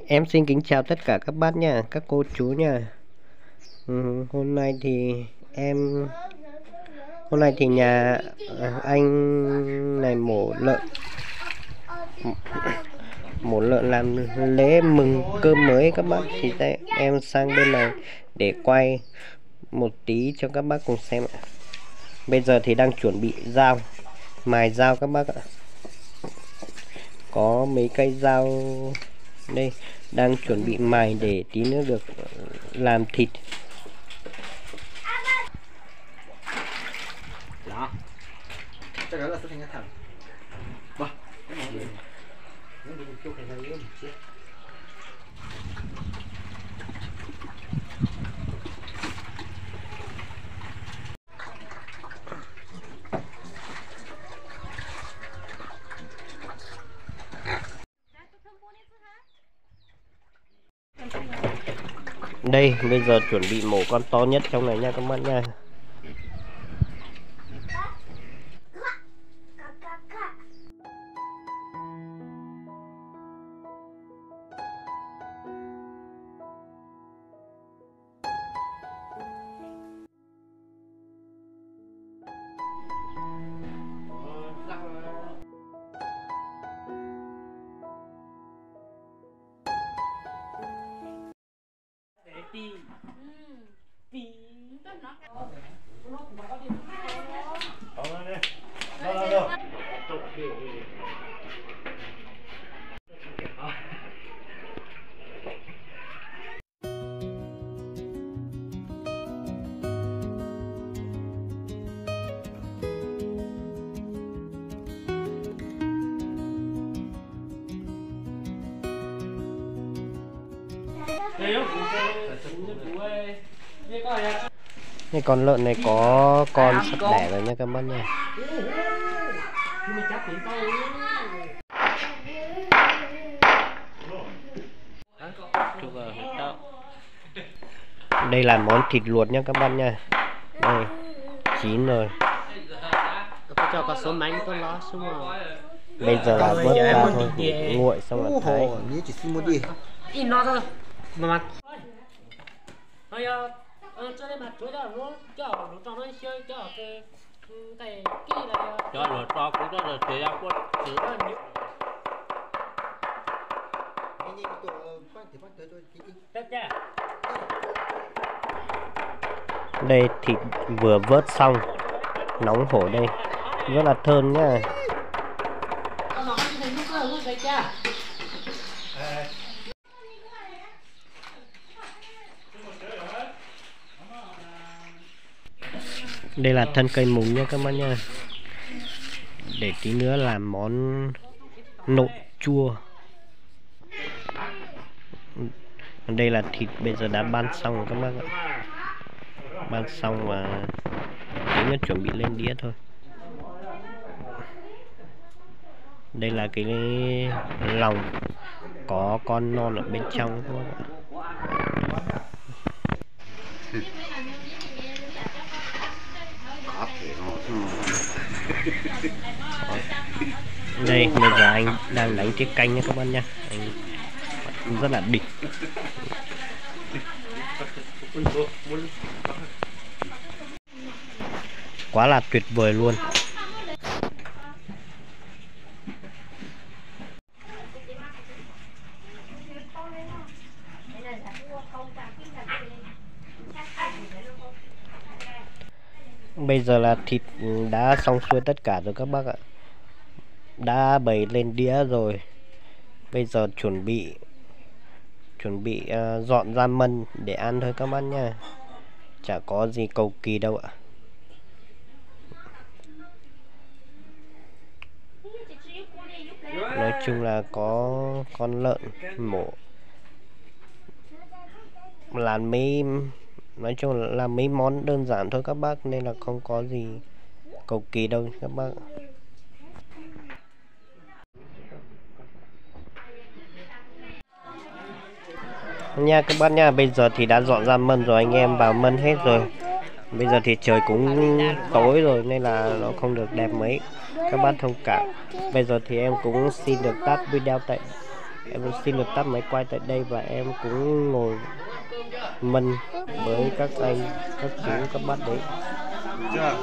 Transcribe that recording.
Em xin kính chào tất cả các bác nha, các cô chú nha. Hôm nay thì nhà anh này mổ lợn làm lễ mừng cơm mới các bác, thì em sang bên này để quay một tí cho các bác cùng xem ạ. Bây giờ thì đang chuẩn bị dao, mài dao các bác ạ. Có mấy cây dao đây đang chuẩn bị mài để tí nữa được làm thịt. Đó. Cái đó là sẽ thành cái thằng. Vâng. Đây, bây giờ chuẩn bị mổ con to nhất trong này nha các bác nha. Đây, con lợn này có con sắp đẻ rồi nha các bác nha. Đây là món thịt luộc nha các bác nha. Đây, chín rồi. Bây giờ là vớt ra thôi, nguội xong là thái. Đây thịt vừa vớt xong, nóng hổi đây, rất là thơm nhá. Đây là thân cây mùng nha các bác nha. Để tí nữa làm món nộm chua. Đây là thịt bây giờ đã ban xong rồi các bác ạ. Ban xong và tí nữa chuẩn bị lên đĩa thôi. Đây là cái lòng có con non ở bên trong các bác ạ. Đây bây giờ anh đang đánh chiếc canh nha các bác nha. Anh rất là đỉnh. Quá là tuyệt vời luôn. Bây giờ là thịt đã xong xuôi tất cả rồi các bác ạ. Đã bày lên đĩa rồi. Bây giờ chuẩn bị dọn ra mâm để ăn thôi các bác nha. Chả có gì cầu kỳ đâu ạ. Nói chung là có con lợn mổ, nói chung là làm mấy món đơn giản thôi các bác, nên là không có gì cầu kỳ đâu các bác. Nha các bác nha, bây giờ thì đã dọn ra mâm rồi, anh em vào mâm hết rồi. Bây giờ thì trời cũng tối rồi nên là nó không được đẹp mấy, các bác thông cảm. Bây giờ thì em cũng xin được tắt video tại Em xin được tắt máy quay tại đây và em cũng ngồi mân với các anh, các chú, các bác đấy. Chưa.